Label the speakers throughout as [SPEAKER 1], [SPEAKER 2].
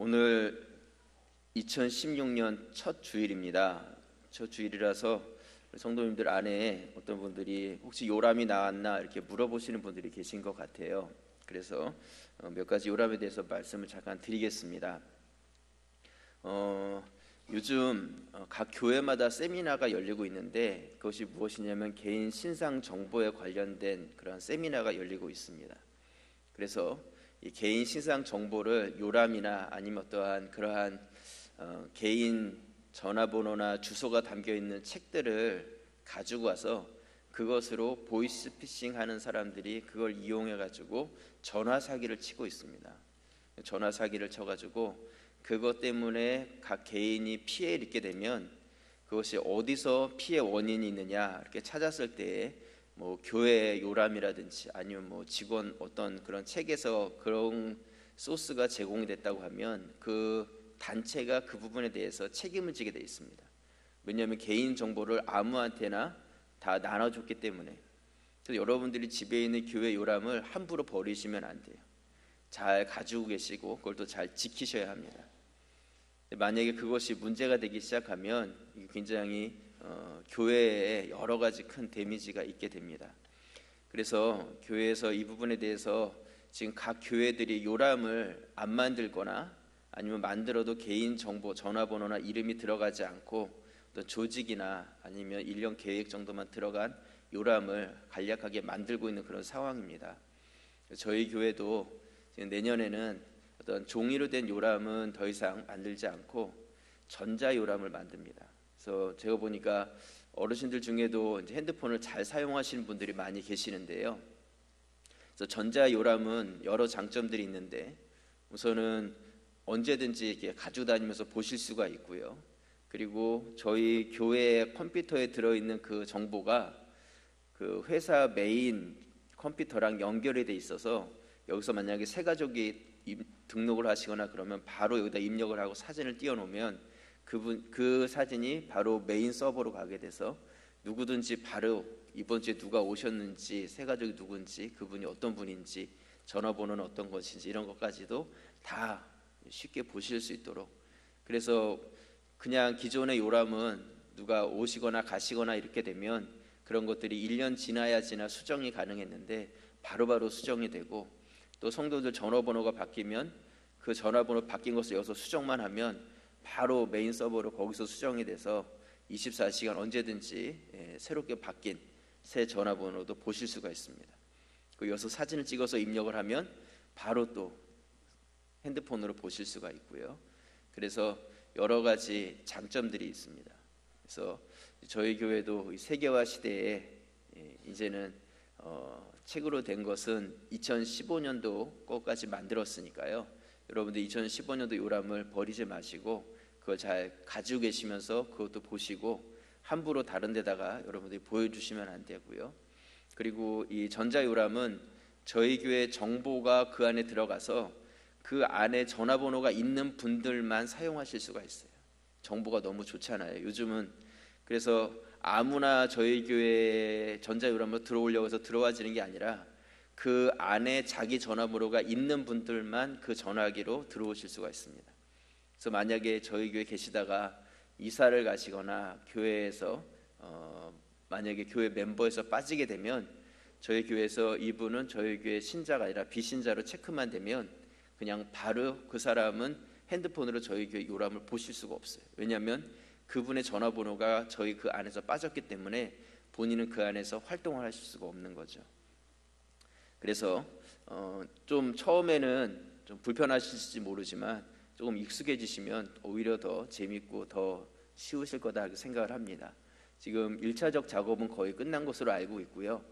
[SPEAKER 1] 오늘 2016년 첫 주일입니다. 첫 주일이라서 성도님들 안에 어떤 분들이 혹시 요람이 나왔나 이렇게 물어보시는 분들이 계신 것 같아요. 그래서 몇 가지 요람에 대해서 말씀을 잠깐 드리겠습니다. 요즘 각 교회마다 세미나가 열리고 있는데 그것이 무엇이냐면 개인 신상 정보에 관련된 그런 세미나가 열리고 있습니다. 그래서 이 개인 신상 정보를 요람이나 아니면 어떠한 그러한 개인 전화번호나 주소가 담겨 있는 책들을 가지고 와서 그것으로 보이스피싱 하는 사람들이 그걸 이용해 가지고 전화 사기를 치고 있습니다. 전화 사기를 쳐 가지고 그것 때문에 각 개인이 피해를 입게 되면 그것이 어디서 피해 원인이 있느냐 이렇게 찾았을 때에 뭐 교회 요람이라든지 아니면 뭐 직원 어떤 그런 책에서 그런 소스가 제공이 됐다고 하면 그 단체가 그 부분에 대해서 책임을 지게 돼 있습니다. 왜냐하면 개인 정보를 아무한테나 다 나눠줬기 때문에. 그래서 여러분들이 집에 있는 교회 요람을 함부로 버리시면 안 돼요. 잘 가지고 계시고 그걸 또 잘 지키셔야 합니다. 만약에 그것이 문제가 되기 시작하면 굉장히 교회에 여러 가지 큰 데미지가 있게 됩니다. 그래서 교회에서 이 부분에 대해서 지금 각 교회들이 요람을 안 만들거나 아니면 만들어도 개인 정보, 전화번호나 이름이 들어가지 않고 어떤 조직이나 아니면 1년 계획 정도만 들어간 요람을 간략하게 만들고 있는 그런 상황입니다. 저희 교회도 지금 내년에는 어떤 종이로 된 요람은 더 이상 만들지 않고 전자 요람을 만듭니다. 그래서 제가 보니까 어르신들 중에도 이제 핸드폰을 잘 사용하시는 분들이 많이 계시는데요. 그래서 전자 요람은 여러 장점들이 있는데 우선은 언제든지 이렇게 가지고 다니면서 보실 수가 있고요. 그리고 저희 교회 컴퓨터에 들어있는 그 정보가 그 회사 메인 컴퓨터랑 연결이 돼 있어서 여기서 만약에 새 가족이 등록을 하시거나 그러면 바로 여기다 입력을 하고 사진을 띄워놓으면 그 사진이 바로 메인 서버로 가게 돼서 누구든지 바로 이번 주에 누가 오셨는지 새 가족이 누군지 그분이 어떤 분인지 전화번호는 어떤 것인지 이런 것까지도 다 쉽게 보실 수 있도록. 그래서 그냥 기존의 요람은 누가 오시거나 가시거나 이렇게 되면 그런 것들이 1년 지나야 수정이 가능했는데 바로바로 수정이 되고 또 성도들 전화번호가 바뀌면 그 전화번호 바뀐 것을 여기서 수정만 하면 바로 메인 서버로 거기서 수정이 돼서 24시간 언제든지 새롭게 바뀐 새 전화번호도 보실 수가 있습니다. 그 여기서 사진을 찍어서 입력을 하면 바로 또 핸드폰으로 보실 수가 있고요. 그래서 여러 가지 장점들이 있습니다. 그래서 저희 교회도 세계화 시대에 이제는 책으로 된 것은 2015년도 거까지 만들었으니까요. 여러분들 2015년도 요람을 버리지 마시고 그걸 잘 가지고 계시면서 그것도 보시고 함부로 다른 데다가 여러분들이 보여주시면 안 되고요. 그리고 이 전자요람은 저희 교회 정보가 그 안에 들어가서 그 안에 전화번호가 있는 분들만 사용하실 수가 있어요. 정보가 너무 좋잖아요. 요즘은. 그래서 아무나 저희 교회 전자요람으로 들어오려고 해서 들어와지는 게 아니라 그 안에 자기 전화번호가 있는 분들만 그 전화기로 들어오실 수가 있습니다. 그래서 만약에 저희 교회 계시다가 이사를 가시거나 교회에서 만약에 교회 멤버에서 빠지게 되면 저희 교회에서 이분은 저희 교회 신자가 아니라 비신자로 체크만 되면 그냥 바로 그 사람은 핸드폰으로 저희 교회 요람을 보실 수가 없어요. 왜냐하면 그분의 전화번호가 저희 그 안에서 빠졌기 때문에 본인은 그 안에서 활동을 하실 수가 없는 거죠. 그래서 좀 처음에는 좀 불편하실지 모르지만 조금 익숙해지시면 오히려 더 재밌고 더 쉬우실 거다 생각을 합니다. 지금 1차적 작업은 거의 끝난 것으로 알고 있고요.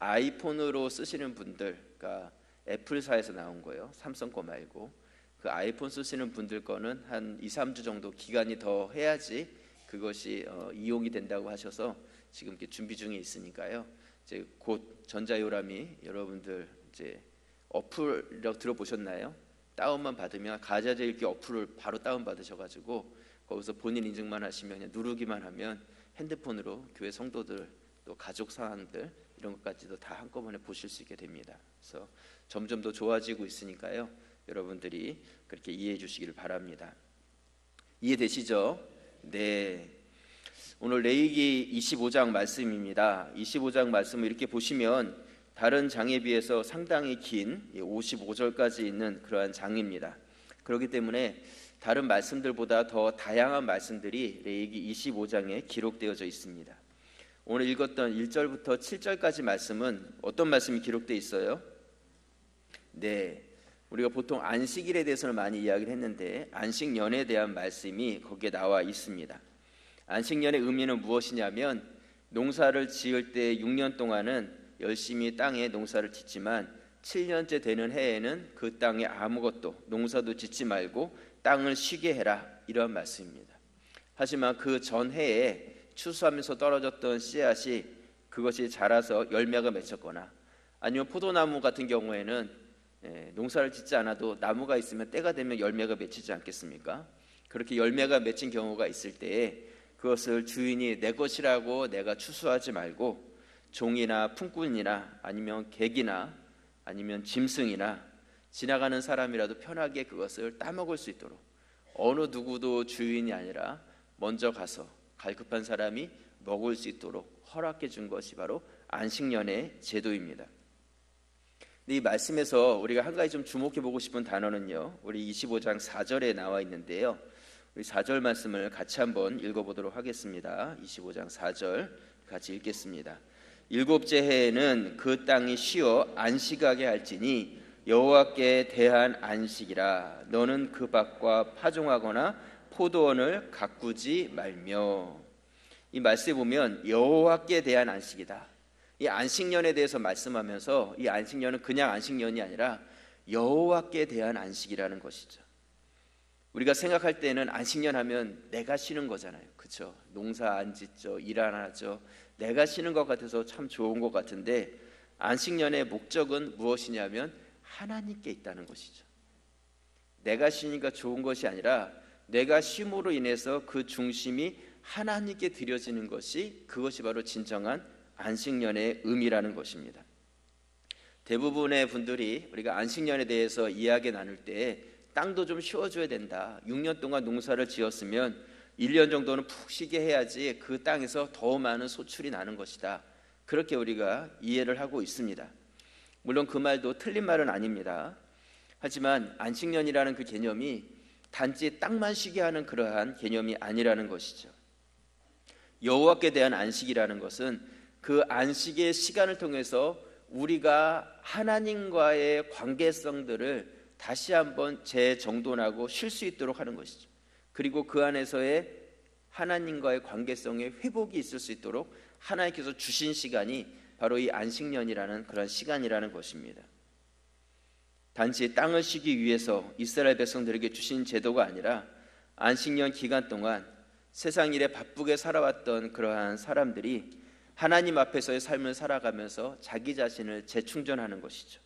[SPEAKER 1] 아이폰으로 쓰시는 분들, 그러니까 애플사에서 나온 거예요. 삼성 거 말고 그 아이폰 쓰시는 분들 거는 한 2-3주 정도 기간이 더 해야지 그것이 이용이 된다고 하셔서 지금 이렇게 준비 중에 있으니까요. 이제 곧 전자요람이 여러분들 이제 어플 들어보셨나요? 다운만 받으면 가자재 읽기 어플을 바로 다운 받으셔가지고 거기서 본인 인증만 하시면 그냥 누르기만 하면 핸드폰으로 교회 성도들 또 가족 사항들 이런 것까지도 다 한꺼번에 보실 수 있게 됩니다. 그래서 점점 더 좋아지고 있으니까요. 여러분들이 그렇게 이해해 주시기를 바랍니다. 이해되시죠? 네. 오늘 레위기 25장 말씀입니다. 25장 말씀을 이렇게 보시면 다른 장에 비해서 상당히 긴 55절까지 있는 그러한 장입니다. 그렇기 때문에 다른 말씀들보다 더 다양한 말씀들이 레위기 25장에 기록되어져 있습니다. 오늘 읽었던 1절부터 7절까지 말씀은 어떤 말씀이 기록되어 있어요? 네, 우리가 보통 안식일에 대해서는 많이 이야기를 했는데 안식년에 대한 말씀이 거기에 나와 있습니다. 안식년의 의미는 무엇이냐면 농사를 지을 때 6년 동안은 열심히 땅에 농사를 짓지만 7년째 되는 해에는 그 땅에 아무것도 농사도 짓지 말고 땅을 쉬게 해라, 이런 말씀입니다. 하지만 그 전 해에 추수하면서 떨어졌던 씨앗이 그것이 자라서 열매가 맺혔거나 아니면 포도나무 같은 경우에는 농사를 짓지 않아도 나무가 있으면 때가 되면 열매가 맺히지 않겠습니까? 그렇게 열매가 맺힌 경우가 있을 때에 그것을 주인이 내 것이라고 내가 추수하지 말고 종이나 품꾼이나 아니면 객이나 아니면 짐승이나 지나가는 사람이라도 편하게 그것을 따먹을 수 있도록 어느 누구도 주인이 아니라 먼저 가서 갈급한 사람이 먹을 수 있도록 허락해 준 것이 바로 안식년의 제도입니다. 이 말씀에서 우리가 한 가지 좀 주목해 보고 싶은 단어는요, 우리 25장 4절에 나와 있는데요, 우리 4절 말씀을 같이 한번 읽어보도록 하겠습니다. 25장 4절 같이 읽겠습니다. 일곱째 해에는 그 땅이 쉬어 안식하게 할지니 여호와께 대한 안식이라. 너는 그 밭과 파종하거나 포도원을 가꾸지 말며. 이 말씀에 보면 여호와께 대한 안식이다. 이 안식년에 대해서 말씀하면서 이 안식년은 그냥 안식년이 아니라 여호와께 대한 안식이라는 것이죠. 우리가 생각할 때는 안식년 하면 내가 쉬는 거잖아요. 그렇죠? 농사 안 짓죠, 일 안 하죠. 내가 쉬는 것 같아서 참 좋은 것 같은데 안식년의 목적은 무엇이냐면 하나님께 있다는 것이죠. 내가 쉬니까 좋은 것이 아니라 내가 쉼으로 인해서 그 중심이 하나님께 드려지는 것이, 그것이 바로 진정한 안식년의 의미라는 것입니다. 대부분의 분들이 우리가 안식년에 대해서 이야기 나눌 때 땅도 좀 쉬어줘야 된다, 6년 동안 농사를 지었으면 1년 정도는 푹 쉬게 해야지 그 땅에서 더 많은 소출이 나는 것이다, 그렇게 우리가 이해를 하고 있습니다. 물론 그 말도 틀린 말은 아닙니다. 하지만 안식년이라는 그 개념이 단지 땅만 쉬게 하는 그러한 개념이 아니라는 것이죠. 여호와께 대한 안식이라는 것은 그 안식의 시간을 통해서 우리가 하나님과의 관계성들을 다시 한번 재정돈하고 쉴 수 있도록 하는 것이죠. 그리고 그 안에서의 하나님과의 관계성의 회복이 있을 수 있도록 하나님께서 주신 시간이 바로 이 안식년이라는 그런 시간이라는 것입니다. 단지 땅을 쉬기 위해서 이스라엘 백성들에게 주신 제도가 아니라 안식년 기간 동안 세상 일에 바쁘게 살아왔던 그러한 사람들이 하나님 앞에서의 삶을 살아가면서 자기 자신을 재충전하는 것이죠.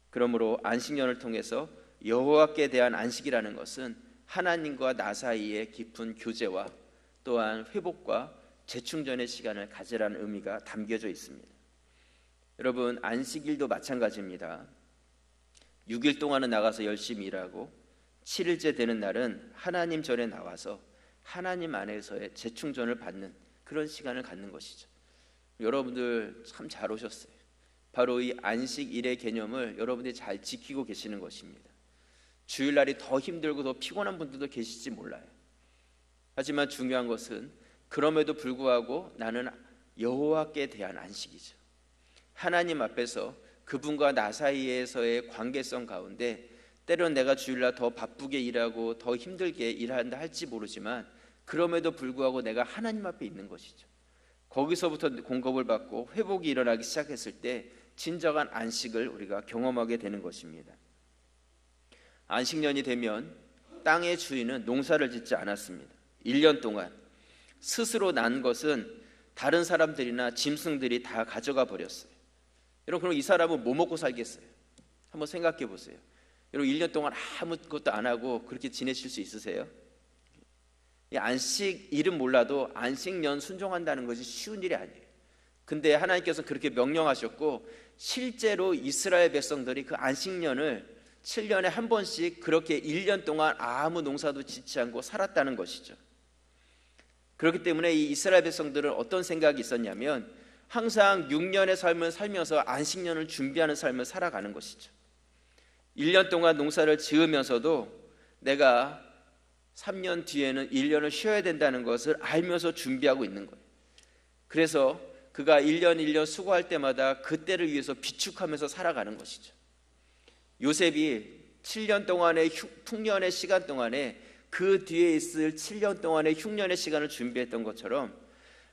[SPEAKER 1] 그러므로 안식년을 통해서 여호와께 대한 안식이라는 것은 하나님과 나 사이의 깊은 교제와 또한 회복과 재충전의 시간을 가지라는 의미가 담겨져 있습니다. 여러분, 안식일도 마찬가지입니다. 6일 동안은 나가서 열심히 일하고 7일째 되는 날은 하나님 전에 나와서 하나님 안에서의 재충전을 받는 그런 시간을 갖는 것이죠. 여러분들 참 잘 오셨어요. 바로 이 안식일의 개념을 여러분들이 잘 지키고 계시는 것입니다. 주일날이 더 힘들고 더 피곤한 분들도 계실지 몰라요. 하지만 중요한 것은 그럼에도 불구하고 나는 여호와께 대한 안식이죠. 하나님 앞에서 그분과 나 사이에서의 관계성 가운데 때론 내가 주일날 더 바쁘게 일하고 더 힘들게 일한다 할지 모르지만 그럼에도 불구하고 내가 하나님 앞에 있는 것이죠. 거기서부터 공급을 받고 회복이 일어나기 시작했을 때 진정한 안식을 우리가 경험하게 되는 것입니다. 안식년이 되면 땅의 주인은 농사를 짓지 않았습니다. 1년 동안 스스로 난 것은 다른 사람들이나 짐승들이 다 가져가 버렸어요. 여러분, 그럼 이 사람은 뭐 먹고 살겠어요? 한번 생각해 보세요. 여러분, 1년 동안 아무것도 안 하고 그렇게 지내실 수 있으세요? 이 안식 일은 몰라도 안식년 순종한다는 것이 쉬운 일이 아니에요. 근데 하나님께서 그렇게 명령하셨고 실제로 이스라엘 백성들이 그 안식년을 7년에 한 번씩 그렇게 1년 동안 아무 농사도 짓지 않고 살았다는 것이죠. 그렇기 때문에 이 이스라엘 백성들은 어떤 생각이 있었냐면 항상 6년의 삶을 살면서 안식년을 준비하는 삶을 살아가는 것이죠. 1년 동안 농사를 지으면서도 내가 3년 뒤에는 1년을 쉬어야 된다는 것을 알면서 준비하고 있는 거예요. 그래서 그가 1년 1년 수고할 때마다 그때를 위해서 비축하면서 살아가는 것이죠. 요셉이 7년 동안의 흉년의 시간 동안에 그 뒤에 있을 7년 동안의 흉년의 시간을 준비했던 것처럼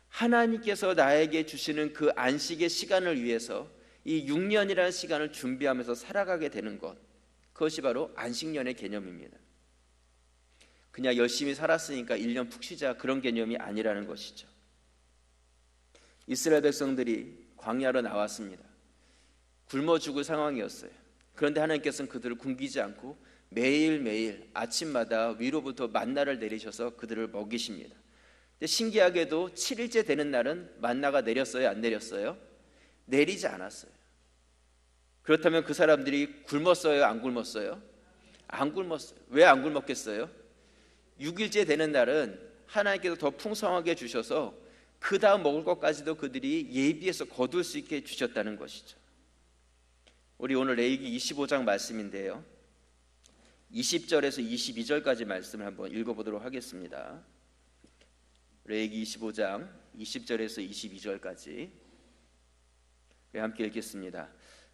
[SPEAKER 1] 하나님께서 나에게 주시는 그 안식의 시간을 위해서 이 6년이라는 시간을 준비하면서 살아가게 되는 것, 그것이 바로 안식년의 개념입니다. 그냥 열심히 살았으니까 1년 푹 쉬자, 그런 개념이 아니라는 것이죠. 이스라엘 백성들이 광야로 나왔습니다. 굶어 죽을 상황이었어요. 그런데 하나님께서는 그들을 굶기지 않고 매일매일 아침마다 위로부터 만나를 내리셔서 그들을 먹이십니다. 근데 신기하게도 7일째 되는 날은 만나가 내렸어요, 안 내렸어요? 내리지 않았어요. 그렇다면 그 사람들이 굶었어요, 안 굶었어요? 안 굶었어요. 왜 안 굶었겠어요? 6일째 되는 날은 하나님께서 더 풍성하게 주셔서 그 다음 먹을 것까지도 그들이 예비해서 거둘 수 있게 주셨다는 것이죠. 우리 오늘 레위기 25장 말씀인데요, 20절에서 22절까지 말씀을 한번 읽어보도록 하겠습니다. 레위기 25장 20절에서 22절까지 함께 읽겠습니다.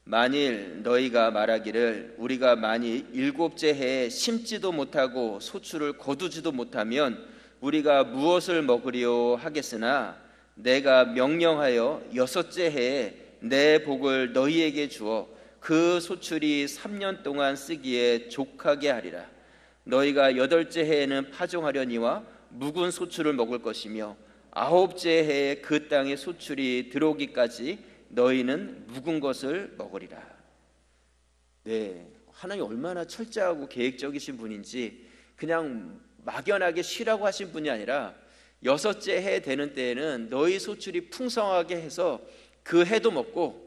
[SPEAKER 1] 만일 너희가 말하기를 우리가 만일 7째 해에 심지도 못하고 소출을 거두지도 못하면 우리가 무엇을 먹으리요 하겠으나 내가 명령하여 6째 해에 내 복을 너희에게 주어 그 소출이 3년 동안 쓰기에 족하게 하리라. 너희가 8째 해에는 파종하려니와 묵은 소출을 먹을 것이며 9째 해에 그 땅에 소출이 들어오기까지 너희는 묵은 것을 먹으리라. 네, 하나님 얼마나 철저하고 계획적이신 분인지 그냥 막연하게 쉬라고 하신 분이 아니라 6째 해 되는 때에는 너희 소출이 풍성하게 해서 그 해도 먹고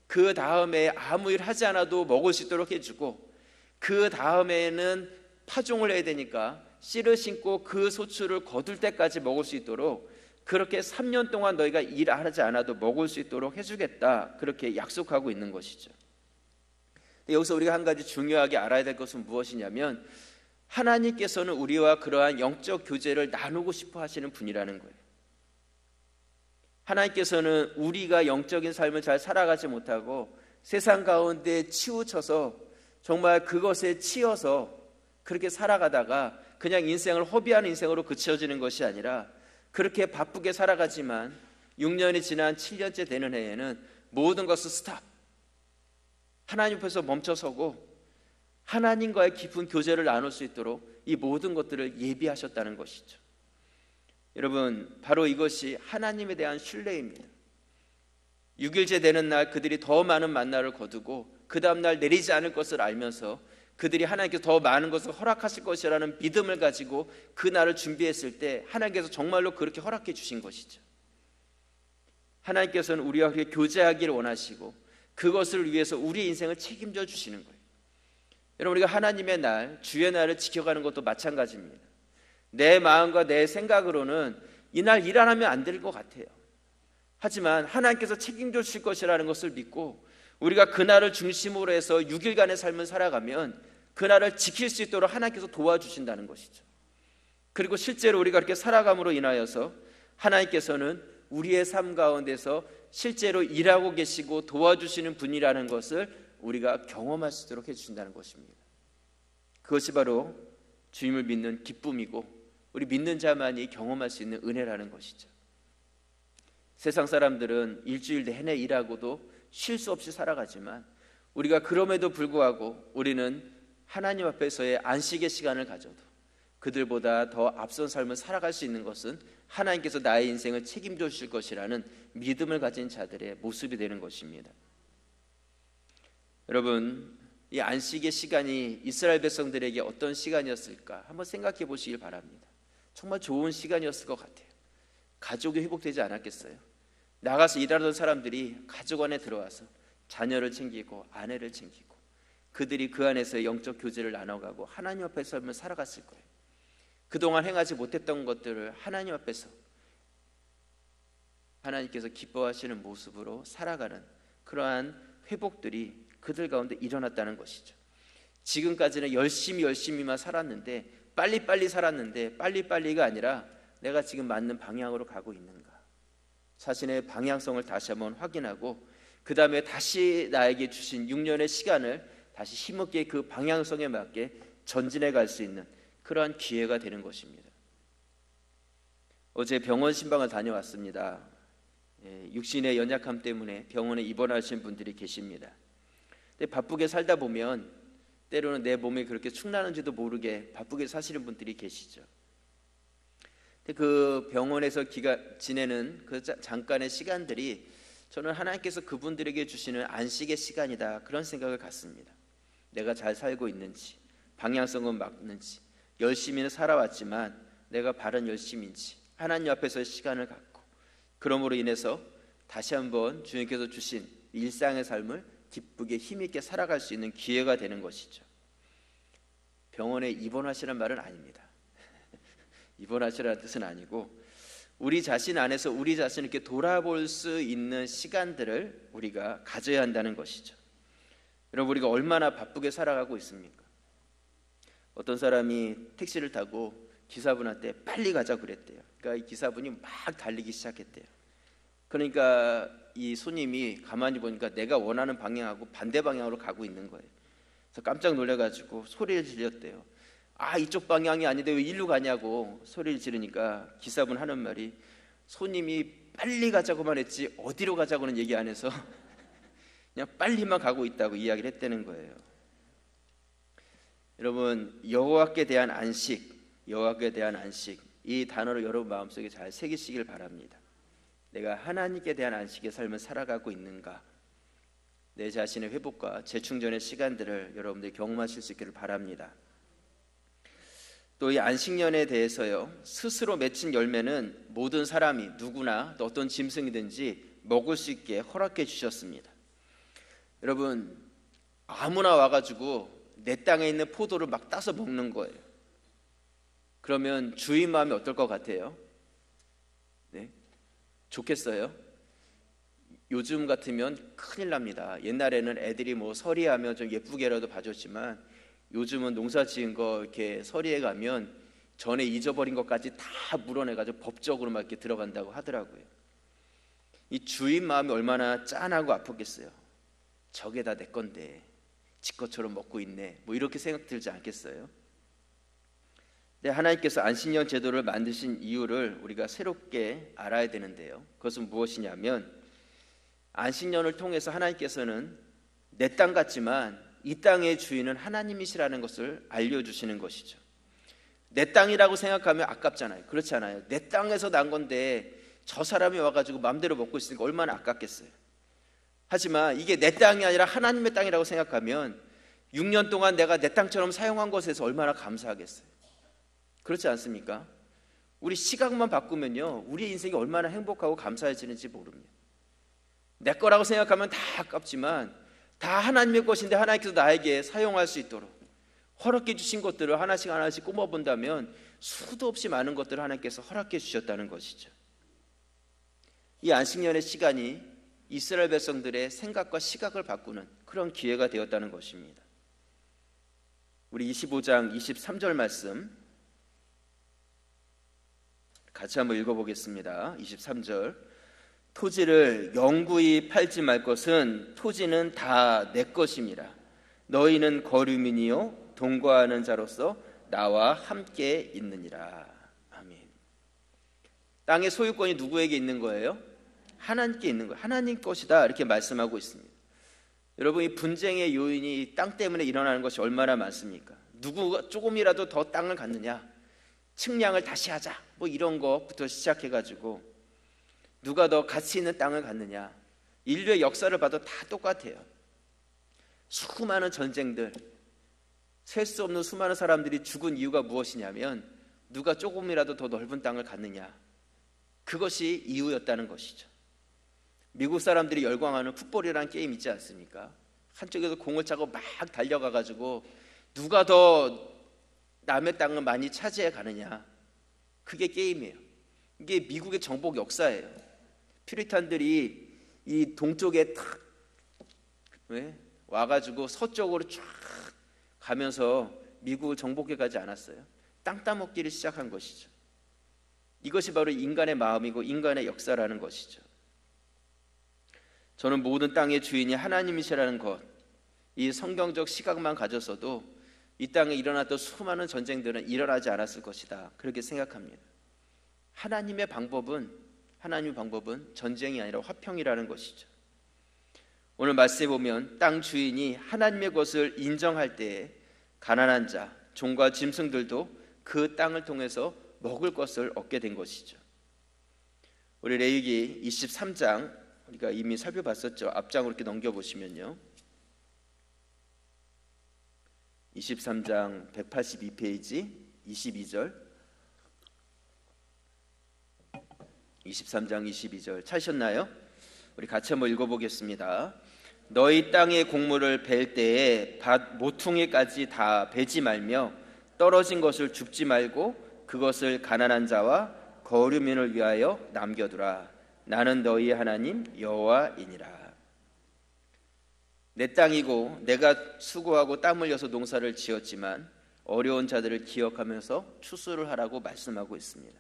[SPEAKER 1] 그 다음에 아무 일 하지 않아도 먹을 수 있도록 해주고 그 다음에는 파종을 해야 되니까 씨를 심고 그 소출을 거둘 때까지 먹을 수 있도록 그렇게 3년 동안 너희가 일하지 않아도 먹을 수 있도록 해주겠다, 그렇게 약속하고 있는 것이죠. 여기서 우리가 한 가지 중요하게 알아야 될 것은 무엇이냐면 하나님께서는 우리와 그러한 영적 교제를 나누고 싶어 하시는 분이라는 거예요. 하나님께서는 우리가 영적인 삶을 잘 살아가지 못하고 세상 가운데 치우쳐서 정말 그것에 치여서 그렇게 살아가다가 그냥 인생을 허비하는 인생으로 그쳐지는 것이 아니라 그렇게 바쁘게 살아가지만 6년이 지난 7년째 되는 해에는 모든 것을 스탑, 하나님 앞에서 멈춰서고 하나님과의 깊은 교제를 나눌 수 있도록 이 모든 것들을 예비하셨다는 것이죠. 여러분, 바로 이것이 하나님에 대한 신뢰입니다. 6일째 되는 날 그들이 더 많은 만나를 거두고 그 다음 날 내리지 않을 것을 알면서 그들이 하나님께서 더 많은 것을 허락하실 것이라는 믿음을 가지고 그 날을 준비했을 때 하나님께서 정말로 그렇게 허락해 주신 것이죠. 하나님께서는 우리와 그렇게 교제하기를 원하시고 그것을 위해서 우리의 인생을 책임져 주시는 거예요. 여러분, 우리가 하나님의 날, 주의 날을 지켜가는 것도 마찬가지입니다. 내 마음과 내 생각으로는 이날 일 안 하면 안 될 것 같아요. 하지만 하나님께서 책임져 주실 것이라는 것을 믿고 우리가 그날을 중심으로 해서 6일간의 삶을 살아가면 그날을 지킬 수 있도록 하나님께서 도와주신다는 것이죠. 그리고 실제로 우리가 그렇게 살아감으로 인하여서 하나님께서는 우리의 삶 가운데서 실제로 일하고 계시고 도와주시는 분이라는 것을 우리가 경험할 수 있도록 해주신다는 것입니다. 그것이 바로 주님을 믿는 기쁨이고 우리 믿는 자만이 경험할 수 있는 은혜라는 것이죠. 세상 사람들은 일주일 내내 일하고도 쉴 수 없이 살아가지만 우리가 그럼에도 불구하고 우리는 하나님 앞에서의 안식의 시간을 가져도 그들보다 더 앞선 삶을 살아갈 수 있는 것은 하나님께서 나의 인생을 책임져 주실 것이라는 믿음을 가진 자들의 모습이 되는 것입니다. 여러분, 이 안식의 시간이 이스라엘 백성들에게 어떤 시간이었을까 한번 생각해 보시길 바랍니다. 정말 좋은 시간이었을 것 같아요. 가족이 회복되지 않았겠어요? 나가서 일하던 사람들이 가족 안에 들어와서 자녀를 챙기고 아내를 챙기고 그들이 그 안에서 영적 교제를 나눠가고 하나님 앞에서 삶을 살아갔을 거예요. 그동안 행하지 못했던 것들을 하나님 앞에서 하나님께서 기뻐하시는 모습으로 살아가는 그러한 회복들이 그들 가운데 일어났다는 것이죠. 지금까지는 열심히만 살았는데, 빨리빨리 살았는데, 빨리빨리가 아니라 내가 지금 맞는 방향으로 가고 있는가, 자신의 방향성을 다시 한번 확인하고 그 다음에 다시 나에게 주신 6년의 시간을 다시 힘있게 그 방향성에 맞게 전진해 갈 수 있는 그러한 기회가 되는 것입니다. 어제 병원 신방을 다녀왔습니다. 육신의 연약함 때문에 병원에 입원하신 분들이 계십니다. 근데 바쁘게 살다 보면 때로는 내 몸이 그렇게 축나는지도 모르게 바쁘게 사시는 분들이 계시죠. 근데 그 병원에서 지내는 그 잠깐의 시간들이 저는 하나님께서 그분들에게 주시는 안식의 시간이다, 그런 생각을 갖습니다. 내가 잘 살고 있는지, 방향성은 맞는지, 열심히는 살아왔지만 내가 바른 열심인지 하나님 앞에서의 시간을 갖고, 그러므로 인해서 다시 한번 주님께서 주신 일상의 삶을 기쁘게 힘있게 살아갈 수 있는 기회가 되는 것이죠. 병원에 입원하시라는 말은 아닙니다. 입원하시라는 뜻은 아니고, 우리 자신 안에서 우리 자신을 이렇게 돌아볼 수 있는 시간들을 우리가 가져야 한다는 것이죠. 여러분, 우리가 얼마나 바쁘게 살아가고 있습니까? 어떤 사람이 택시를 타고 기사분한테 빨리 가자 그랬대요. 그러니까 이 기사분이 막 달리기 시작했대요. 그러니까 이 손님이 가만히 보니까 내가 원하는 방향하고 반대 방향으로 가고 있는 거예요. 그래서 깜짝 놀라가지고 소리를 질렀대요. 아, 이쪽 방향이 아닌데 왜 이리로 가냐고 소리를 지르니까 기사분 하는 말이, 손님이 빨리 가자고만 했지 어디로 가자고는 얘기 안 해서 그냥 빨리만 가고 있다고 이야기를 했다는 거예요. 여러분, 여호와께 대한 안식, 여호와께 대한 안식, 이 단어를 여러분 마음속에 잘 새기시길 바랍니다. 내가 하나님께 대한 안식의 삶을 살아가고 있는가, 내 자신의 회복과 재충전의 시간들을 여러분들이 경험하실 수 있기를 바랍니다. 또 이 안식년에 대해서요, 스스로 맺힌 열매는 모든 사람이 누구나 또 어떤 짐승이든지 먹을 수 있게 허락해 주셨습니다. 여러분, 아무나 와가지고 내 땅에 있는 포도를 막 따서 먹는 거예요. 그러면 주인 마음이 어떨 것 같아요? 네? 좋겠어요? 요즘 같으면 큰일 납니다. 옛날에는 애들이 뭐 서리하면 좀 예쁘게라도 봐줬지만 요즘은 농사 지은 거 이렇게 서리에 가면 전에 잊어버린 것까지 다 물어내가지고 법적으로 막 이렇게 들어간다고 하더라고요. 이 주인 마음이 얼마나 짠하고 아팠겠어요. 저게 다 내 건데 지 것처럼 먹고 있네, 뭐 이렇게 생각 들지 않겠어요? 근데 하나님께서 안식년 제도를 만드신 이유를 우리가 새롭게 알아야 되는데요, 그것은 무엇이냐면, 안식년을 통해서 하나님께서는 내 땅 같지만 이 땅의 주인은 하나님이시라는 것을 알려주시는 것이죠. 내 땅이라고 생각하면 아깝잖아요. 그렇지 않아요? 내 땅에서 난 건데 저 사람이 와가지고 마음대로 먹고 있으니까 얼마나 아깝겠어요. 하지만 이게 내 땅이 아니라 하나님의 땅이라고 생각하면 6년 동안 내가 내 땅처럼 사용한 것에서 얼마나 감사하겠어요. 그렇지 않습니까? 우리 시각만 바꾸면요, 우리 인생이 얼마나 행복하고 감사해지는지 모릅니다. 내 거라고 생각하면 다 아깝지만 다 하나님의 것인데 하나님께서 나에게 사용할 수 있도록 허락해 주신 것들을 하나씩 하나씩 꼽아본다면 수도 없이 많은 것들을 하나님께서 허락해 주셨다는 것이죠. 이 안식년의 시간이 이스라엘 백성들의 생각과 시각을 바꾸는 그런 기회가 되었다는 것입니다. 우리 25장 23절 말씀 같이 한번 읽어보겠습니다. 23절, 토지를 영구히 팔지 말 것은 토지는 다 내 것임이라. 너희는 거류민이요 동거하는 자로서 나와 함께 있느니라. 아멘. 땅의 소유권이 누구에게 있는 거예요? 하나님께 있는 거예요. 하나님 것이다, 이렇게 말씀하고 있습니다. 여러분, 이 분쟁의 요인이 땅 때문에 일어나는 것이 얼마나 많습니까? 누구가 조금이라도 더 땅을 갖느냐, 측량을 다시 하자, 뭐 이런 것부터 시작해가지고 누가 더 가치 있는 땅을 갖느냐, 인류의 역사를 봐도 다 똑같아요. 수많은 전쟁들, 셀 수 없는 수많은 사람들이 죽은 이유가 무엇이냐면 누가 조금이라도 더 넓은 땅을 갖느냐, 그것이 이유였다는 것이죠. 미국 사람들이 열광하는 풋볼이라는 게임 있지 않습니까? 한쪽에서 공을 차고 막 달려가가지고 누가 더 남의 땅을 많이 차지해 가느냐, 그게 게임이에요. 이게 미국의 정복 역사예요. 퓨리탄들이 이 동쪽에 탁 와가지고 서쪽으로 쫙 가면서 미국을 정복해 가지 않았어요. 땅 따먹기를 시작한 것이죠. 이것이 바로 인간의 마음이고 인간의 역사라는 것이죠. 저는 모든 땅의 주인이 하나님이시라는 것, 이 성경적 시각만 가졌어도 이 땅에 일어났던 수많은 전쟁들은 일어나지 않았을 것이다, 그렇게 생각합니다. 하나님의 방법은 전쟁이 아니라 화평이라는 것이죠. 오늘 말씀에 보면 땅 주인이 하나님의 것을 인정할 때에 가난한 자, 종과 짐승들도 그 땅을 통해서 먹을 것을 얻게 된 것이죠. 우리 레위기 23장 우리가 이미 살펴봤었죠. 앞장으로 이렇게 넘겨보시면요, 23장 182페이지 22절, 23장 22절 찾으셨나요? 우리 같이 한번 읽어보겠습니다. 너희 땅의 곡물을 벨 때에 밭 모퉁이까지 다 베지 말며 떨어진 것을 줍지 말고 그것을 가난한 자와 거류민을 위하여 남겨두라. 나는 너희 하나님 여호와이니라. 내 땅이고 내가 수고하고 땀 흘려서 농사를 지었지만 어려운 자들을 기억하면서 추수를 하라고 말씀하고 있습니다.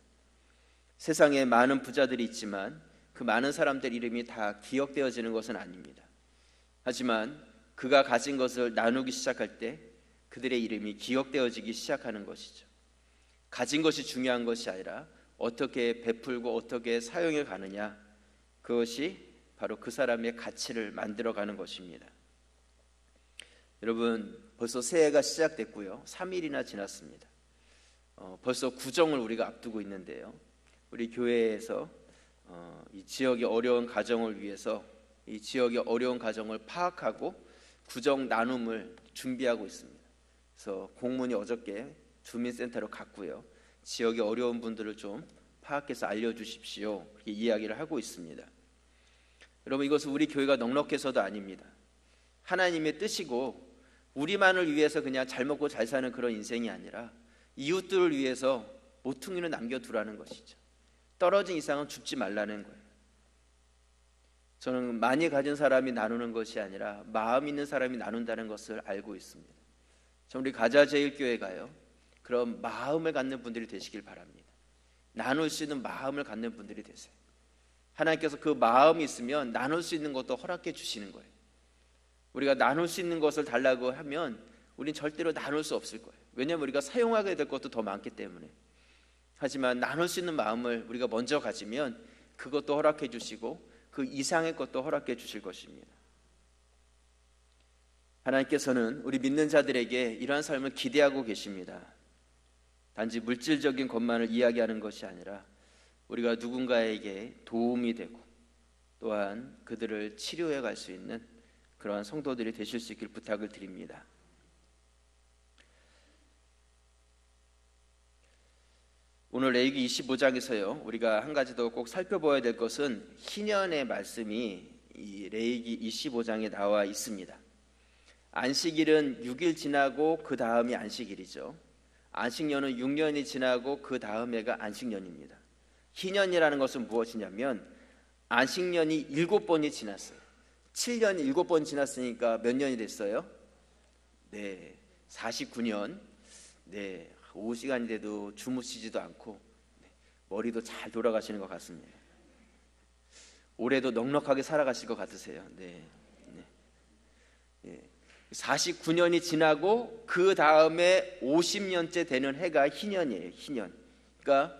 [SPEAKER 1] 세상에 많은 부자들이 있지만 그 많은 사람들 이름이 다 기억되어지는 것은 아닙니다. 하지만 그가 가진 것을 나누기 시작할 때 그들의 이름이 기억되어지기 시작하는 것이죠. 가진 것이 중요한 것이 아니라 어떻게 베풀고 어떻게 사용해 가느냐, 그것이 바로 그 사람의 가치를 만들어가는 것입니다. 여러분, 벌써 새해가 시작됐고요, 3일이나 지났습니다. 벌써 구정을 우리가 앞두고 있는데요, 우리 교회에서 이 지역의 어려운 가정을 위해서 이 지역의 어려운 가정을 파악하고 구정 나눔을 준비하고 있습니다. 그래서 공문이 어저께 주민센터로 갔고요, 지역의 어려운 분들을 좀 파악해서 알려주십시오, 그렇게 이야기를 하고 있습니다. 여러분, 이것은 우리 교회가 넉넉해서도 아닙니다. 하나님의 뜻이고 우리만을 위해서 그냥 잘 먹고 잘 사는 그런 인생이 아니라 이웃들을 위해서 모퉁이를 남겨두라는 것이죠. 떨어진 이상은 줍지 말라는 거예요. 저는 많이 가진 사람이 나누는 것이 아니라 마음 있는 사람이 나눈다는 것을 알고 있습니다. 우리 가자제일교회가요, 그런 마음을 갖는 분들이 되시길 바랍니다. 나눌 수 있는 마음을 갖는 분들이 되세요. 하나님께서 그 마음이 있으면 나눌 수 있는 것도 허락해 주시는 거예요. 우리가 나눌 수 있는 것을 달라고 하면 우린 절대로 나눌 수 없을 거예요. 왜냐하면 우리가 사용하게 될 것도 더 많기 때문에. 하지만 나눌 수 있는 마음을 우리가 먼저 가지면 그것도 허락해 주시고 그 이상의 것도 허락해 주실 것입니다. 하나님께서는 우리 믿는 자들에게 이러한 삶을 기대하고 계십니다. 단지 물질적인 것만을 이야기하는 것이 아니라 우리가 누군가에게 도움이 되고 또한 그들을 치료해 갈 수 있는 그러한 성도들이 되실 수 있길 부탁을 드립니다. 오늘 레위기 25장에서요, 우리가 한 가지 더 꼭 살펴봐야 될 것은 희년의 말씀이 이 레위기 25장에 나와 있습니다. 안식일은 6일 지나고 그 다음이 안식일이죠. 안식년은 6년이 지나고 그 다음 해가 안식년입니다. 희년이라는 것은 무엇이냐면 안식년이 7번이 지났어요. 7년이 7번 지났으니까 몇 년이 됐어요? 네, 49년. 네, 오후 시간이 돼도 주무시지도 않고 머리도 잘 돌아가시는 것 같습니다. 올해도 넉넉하게 살아가실 것 같으세요. 네. 49년이 지나고 그 다음에 50년째 되는 해가 희년이에요. 희년. 그러니까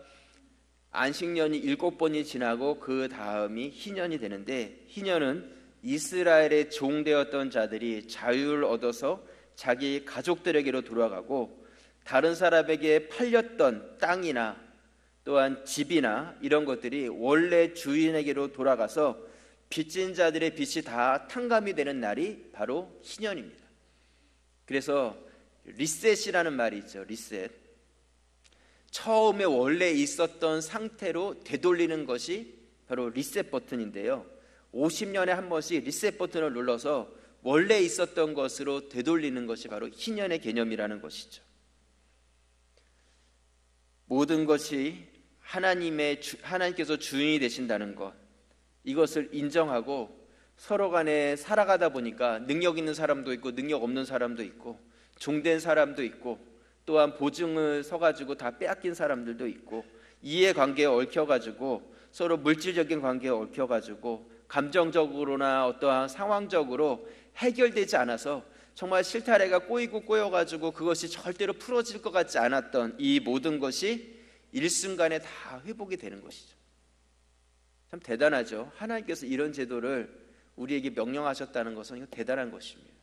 [SPEAKER 1] 안식년이 7번이 지나고 그 다음이 희년이 되는데, 희년은 이스라엘의 종되었던 자들이 자유를 얻어서 자기 가족들에게로 돌아가고 다른 사람에게 팔렸던 땅이나 또한 집이나 이런 것들이 원래 주인에게로 돌아가서 빚진 자들의 빚이 다 탕감이 되는 날이 바로 희년입니다. 그래서 리셋이라는 말이 있죠. 리셋. 처음에 원래 있었던 상태로 되돌리는 것이 바로 리셋 버튼인데요, 50년에 한 번씩 리셋 버튼을 눌러서 원래 있었던 것으로 되돌리는 것이 바로 희년의 개념이라는 것이죠. 모든 것이 하나님께서 주인이 되신다는 것, 이것을 인정하고 서로 간에 살아가다 보니까 능력 있는 사람도 있고 능력 없는 사람도 있고 종된 사람도 있고 또한 보증을 서가지고 다 빼앗긴 사람들도 있고 이해관계에 얽혀가지고 서로 물질적인 관계에 얽혀가지고 감정적으로나 어떠한 상황적으로 해결되지 않아서 정말 실타래가 꼬이고 꼬여가지고 그것이 절대로 풀어질 것 같지 않았던 이 모든 것이 일순간에 다 회복이 되는 것이죠. 참 대단하죠. 하나님께서 이런 제도를 우리에게 명령하셨다는 것은 이거 대단한 것입니다.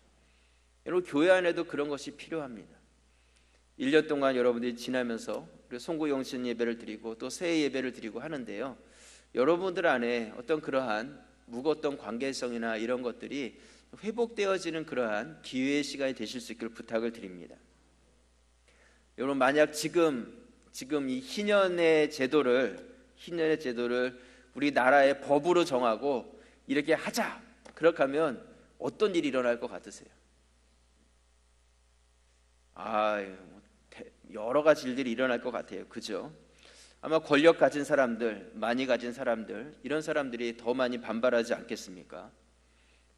[SPEAKER 1] 여러분, 교회 안에도 그런 것이 필요합니다. 1년 동안 여러분들이 지나면서 송구영신 예배를 드리고 또 새해 예배를 드리고 하는데요, 여러분들 안에 어떤 그러한 묵었던 관계성이나 이런 것들이 회복되어지는 그러한 기회의 시간이 되실 수 있기를 부탁을 드립니다. 여러분, 만약 지금 이 희년의 제도를 우리 나라의 법으로 정하고 이렇게 하자, 그렇게 하면 어떤 일이 일어날 것 같으세요? 여러 가지 일들이 일어날 것 같아요. 그죠? 아마 권력 가진 사람들, 많이 가진 사람들, 이런 사람들이 더 많이 반발하지 않겠습니까?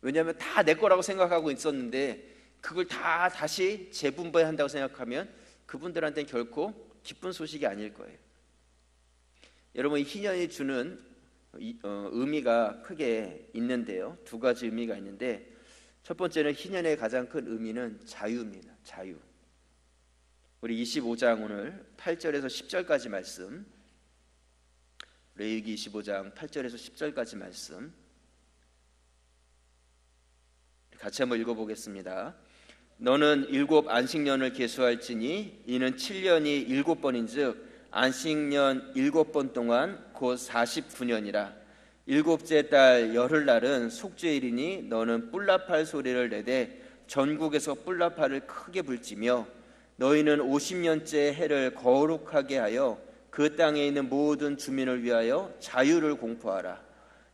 [SPEAKER 1] 왜냐하면 다 내 거라고 생각하고 있었는데 그걸 다 다시 재분배한다고 생각하면 그분들한테는 결코 기쁜 소식이 아닐 거예요. 여러분, 이 희년이 주는 의미가 크게 있는데요, 두 가지 의미가 있는데, 첫 번째는 희년의 가장 큰 의미는 자유입니다. 자유. 우리 25장 오늘 8절에서 10절까지 말씀, 레위기 25장 8절에서 10절까지 말씀 같이 한번 읽어보겠습니다. 너는 7 안식년을 계수할지니 이는 7년이 7번인즉 안식년 7번 동안 곧 49년이라. 7째 달 열흘날은 속죄일이니 너는 뿔라팔 소리를 내되 전국에서 뿔라팔을 크게 불지며 너희는 50년째 해를 거룩하게 하여 그 땅에 있는 모든 주민을 위하여 자유를 공포하라.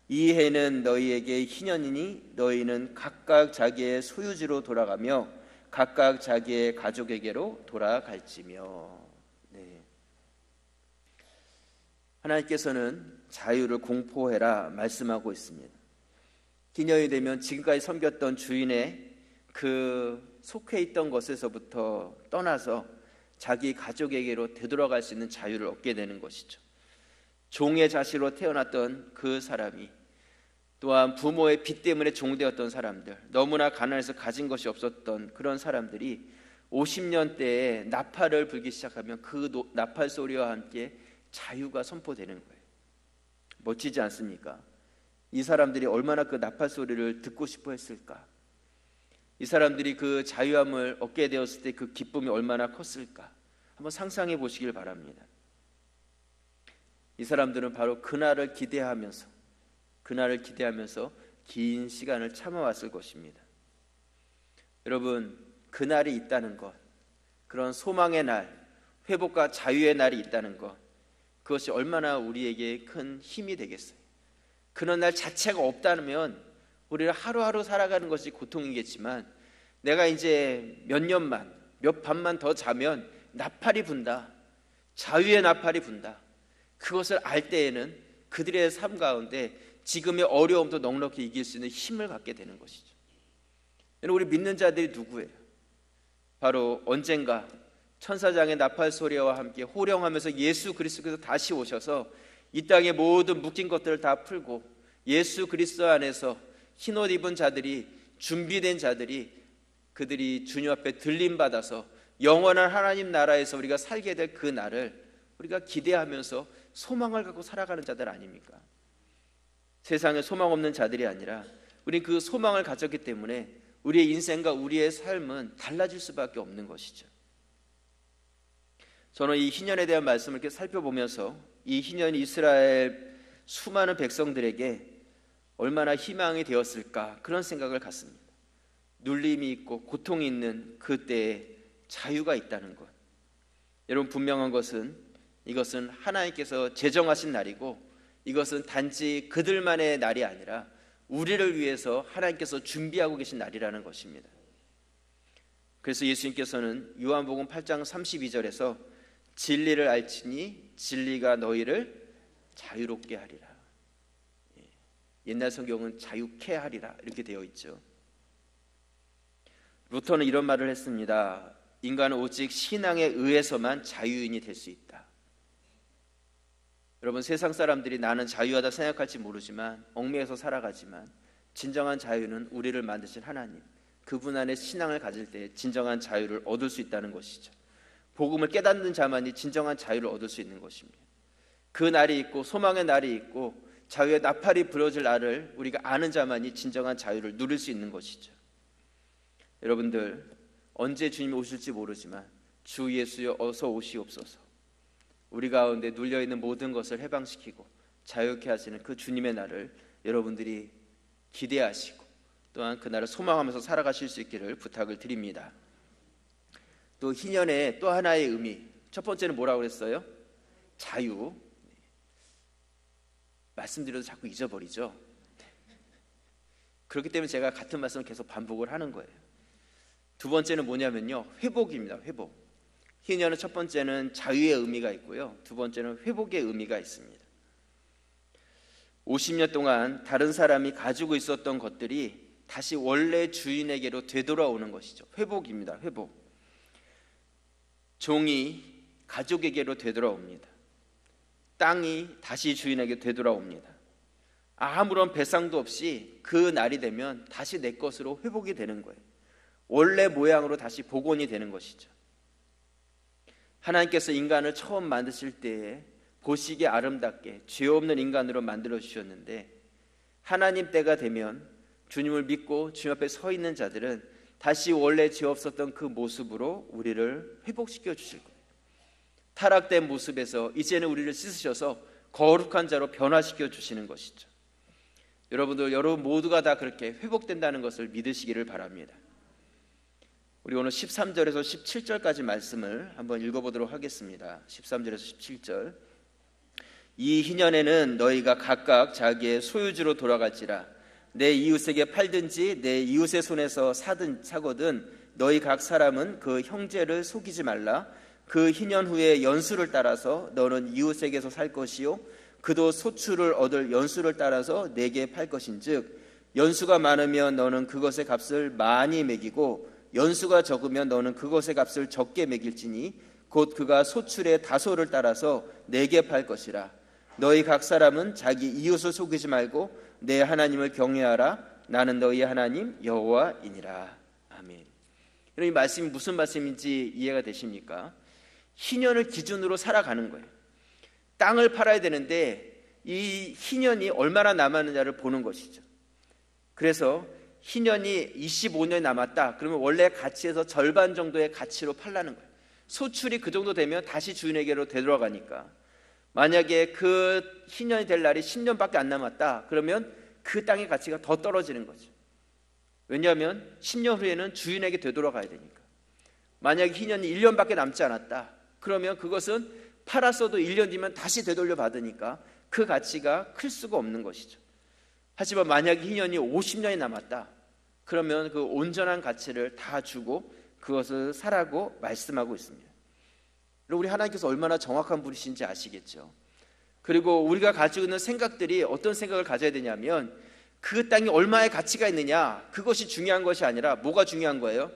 [SPEAKER 1] 이 해는 너희에게 희년이니 너희는 각각 자기의 소유지로 돌아가며 각각 자기의 가족에게로 돌아갈지며. 네. 하나님께서는 자유를 공포해라 말씀하고 있습니다. 희년이 되면 지금까지 섬겼던 주인의 그 속해 있던 것에서부터 떠나서 자기 가족에게로 되돌아갈 수 있는 자유를 얻게 되는 것이죠. 종의 자식으로 태어났던 그 사람이, 또한 부모의 빚 때문에 종되었던 사람들, 너무나 가난해서 가진 것이 없었던 그런 사람들이 50년대에 나팔을 불기 시작하면 그 나팔 소리와 함께 자유가 선포되는 거예요. 멋지지 않습니까? 이 사람들이 얼마나 그 나팔 소리를 듣고 싶어 했을까? 이 사람들이 그 자유함을 얻게 되었을 때 그 기쁨이 얼마나 컸을까? 한번 상상해 보시길 바랍니다. 이 사람들은 바로 그날을 기대하면서 긴 시간을 참아왔을 것입니다. 여러분, 그날이 있다는 것, 그런 소망의 날, 회복과 자유의 날이 있다는 것, 그것이 얼마나 우리에게 큰 힘이 되겠어요. 그런 날 자체가 없다면 우리를 하루하루 살아가는 것이 고통이겠지만, 내가 이제 몇 밤만 더 자면 나팔이 분다, 자유의 나팔이 분다, 그것을 알 때에는 그들의 삶 가운데 지금의 어려움도 넉넉히 이길 수 있는 힘을 갖게 되는 것이죠. 우리 믿는 자들이 누구예요? 바로 언젠가 천사장의 나팔 소리와 함께 호령하면서 예수 그리스도께서 다시 오셔서 이 땅의 모든 묶인 것들을 다 풀고 예수 그리스도 안에서 흰옷 입은 자들이, 준비된 자들이, 그들이 주님 앞에 들림받아서 영원한 하나님 나라에서 우리가 살게 될 그 날을 우리가 기대하면서 소망을 갖고 살아가는 자들 아닙니까? 세상에 소망 없는 자들이 아니라 우리 그 소망을 가졌기 때문에 우리의 인생과 우리의 삶은 달라질 수밖에 없는 것이죠. 저는 이 희년에 대한 말씀을 이렇게 살펴보면서 이 희년이 이스라엘 수많은 백성들에게 얼마나 희망이 되었을까, 그런 생각을 갖습니다. 눌림이 있고 고통이 있는 그때에 자유가 있다는 것. 여러분, 분명한 것은 이것은 하나님께서 제정하신 날이고 이것은 단지 그들만의 날이 아니라 우리를 위해서 하나님께서 준비하고 계신 날이라는 것입니다. 그래서 예수님께서는 요한복음 8장 32절에서 진리를 알지니 진리가 너희를 자유롭게 하리라. 옛날 성경은 자유케 하리라 이렇게 되어 있죠. 루터는 이런 말을 했습니다. 인간은 오직 신앙에 의해서만 자유인이 될 수 있다. 여러분, 세상 사람들이 나는 자유하다 생각할지 모르지만 얽매여서 살아가지만 진정한 자유는 우리를 만드신 하나님, 그분 안에 신앙을 가질 때 진정한 자유를 얻을 수 있다는 것이죠. 복음을 깨닫는 자만이 진정한 자유를 얻을 수 있는 것입니다. 그 날이 있고 소망의 날이 있고 자유의 나팔이 불어질 날을 우리가 아는 자만이 진정한 자유를 누릴 수 있는 것이죠. 여러분들, 언제 주님이 오실지 모르지만 주 예수여 어서 오시옵소서. 우리 가운데 눌려있는 모든 것을 해방시키고 자유케 하시는 그 주님의 날을 여러분들이 기대하시고 또한 그 날을 소망하면서 살아가실 수 있기를 부탁을 드립니다. 또 희년의 또 하나의 의미, 첫 번째는 뭐라고 그랬어요? 자유. 말씀드려도 자꾸 잊어버리죠. 그렇기 때문에 제가 같은 말씀을 계속 반복을 하는 거예요. 두 번째는 뭐냐면요, 회복입니다. 회복. 희년은 첫 번째는 자유의 의미가 있고요, 두 번째는 회복의 의미가 있습니다. 50년 동안 다른 사람이 가지고 있었던 것들이 다시 원래 주인에게로 되돌아오는 것이죠. 회복입니다. 회복. 종이 가족에게로 되돌아옵니다. 땅이 다시 주인에게 되돌아옵니다. 아무런 배상도 없이 그 날이 되면 다시 내 것으로 회복이 되는 거예요. 원래 모양으로 다시 복원이 되는 것이죠. 하나님께서 인간을 처음 만드실 때에 보시기에 아름답게 죄 없는 인간으로 만들어 주셨는데, 하나님 때가 되면 주님을 믿고 주님 앞에 서 있는 자들은 다시 원래 죄 없었던 그 모습으로 우리를 회복시켜 주실 거예요. 타락된 모습에서 이제는 우리를 씻으셔서 거룩한 자로 변화시켜 주시는 것이죠. 여러분 모두가 다 그렇게 회복된다는 것을 믿으시기를 바랍니다. 우리 오늘 13절에서 17절까지 말씀을 한번 읽어보도록 하겠습니다. 13절에서 17절. 이 희년에는 너희가 각각 자기의 소유주로 돌아갈지라. 내 이웃에게 팔든지 내 이웃의 손에서 사거든 너희 각 사람은 그 형제를 속이지 말라. 그 희년 후에 연수를 따라서 너는 이웃에게서 살 것이요 그도 소출을 얻을 연수를 따라서 내게 팔 것인즉, 연수가 많으면 너는 그것의 값을 많이 매기고 연수가 적으면 너는 그것의 값을 적게 매길지니 곧 그가 소출의 다소를 따라서 내게 팔 것이라. 너희 각 사람은 자기 이웃을 속이지 말고 내 하나님을 경외하라. 나는 너희 하나님 여호와이니라. 아멘. 여러분, 이 말씀이 무슨 말씀인지 이해가 되십니까? 희년을 기준으로 살아가는 거예요. 땅을 팔아야 되는데 이 희년이 얼마나 남았느냐를 보는 것이죠. 그래서 희년이 25년 남았다 그러면 원래 가치에서 절반 정도의 가치로 팔라는 거예요. 소출이 그 정도 되면 다시 주인에게로 되돌아가니까. 만약에 그 희년이 될 날이 10년밖에 안 남았다 그러면 그 땅의 가치가 더 떨어지는 거죠. 왜냐하면 10년 후에는 주인에게 되돌아가야 되니까. 만약에 희년이 1년밖에 남지 않았다 그러면 그것은 팔았어도 1년 뒤면 다시 되돌려 받으니까 그 가치가 클 수가 없는 것이죠. 하지만 만약에 희년이 50년이 남았다 그러면 그 온전한 가치를 다 주고 그것을 사라고 말씀하고 있습니다. 우리 하나님께서 얼마나 정확한 분이신지 아시겠죠. 그리고 우리가 가지고 있는 생각들이 어떤 생각을 가져야 되냐면 그 땅이 얼마의 가치가 있느냐 그것이 중요한 것이 아니라 뭐가 중요한 거예요?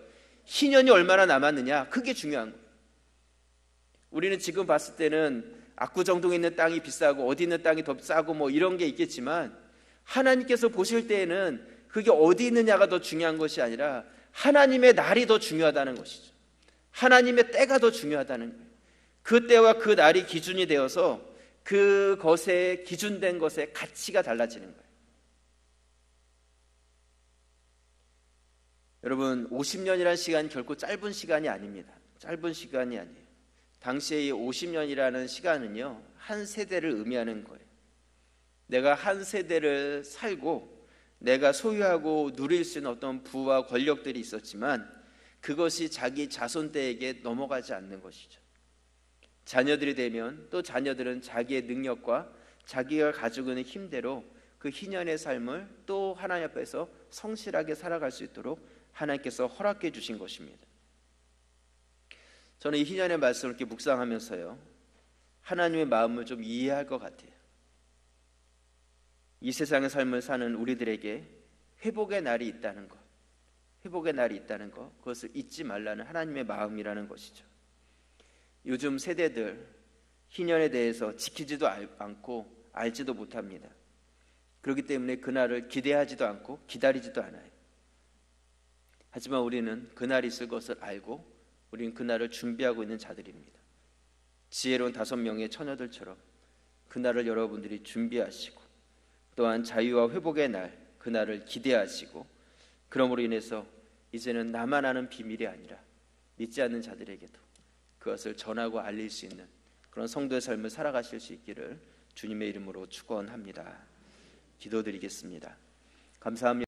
[SPEAKER 1] 희년이 얼마나 남았느냐 그게 중요한 거예요. 우리는 지금 봤을 때는 압구정동에 있는 땅이 비싸고 어디 있는 땅이 더 싸고 뭐 이런 게 있겠지만 하나님께서 보실 때에는 그게 어디 있느냐가 더 중요한 것이 아니라 하나님의 날이 더 중요하다는 것이죠. 하나님의 때가 더 중요하다는 거예요. 그 때와 그 날이 기준이 되어서 그것에 기준된 것의 가치가 달라지는 거예요. 여러분, 50년이라는 시간이 결코 짧은 시간이 아닙니다. 짧은 시간이 아니에요. 당시에 이 50년이라는 시간은요, 한 세대를 의미하는 거예요. 내가 한 세대를 살고 내가 소유하고 누릴 수 있는 어떤 부와 권력들이 있었지만 그것이 자기 자손 때에게 넘어가지 않는 것이죠. 자녀들이 되면 또 자녀들은 자기의 능력과 자기가 가지고 있는 힘대로 그 희년의 삶을 또 하나님 앞에서 성실하게 살아갈 수 있도록 하나님께서 허락해 주신 것입니다. 저는 이 희년의 말씀을 이렇게 묵상하면서요, 하나님의 마음을 좀 이해할 것 같아요. 이 세상의 삶을 사는 우리들에게 회복의 날이 있다는 것, 회복의 날이 있다는 것, 그것을 잊지 말라는 하나님의 마음이라는 것이죠. 요즘 세대들 희년에 대해서 지키지도 않고 알지도 못합니다. 그렇기 때문에 그날을 기대하지도 않고 기다리지도 않아요. 하지만 우리는 그날이 있을 것을 알고 우리는 그날을 준비하고 있는 자들입니다. 지혜로운 5명의 처녀들처럼 그날을 여러분들이 준비하시고, 또한 자유와 회복의 날, 그날을 기대하시고, 그러므로 인해서 이제는 나만 아는 비밀이 아니라 믿지 않는 자들에게도 그것을 전하고 알릴 수 있는 그런 성도의 삶을 살아가실 수 있기를 주님의 이름으로 축원합니다. 기도드리겠습니다. 감사합니다.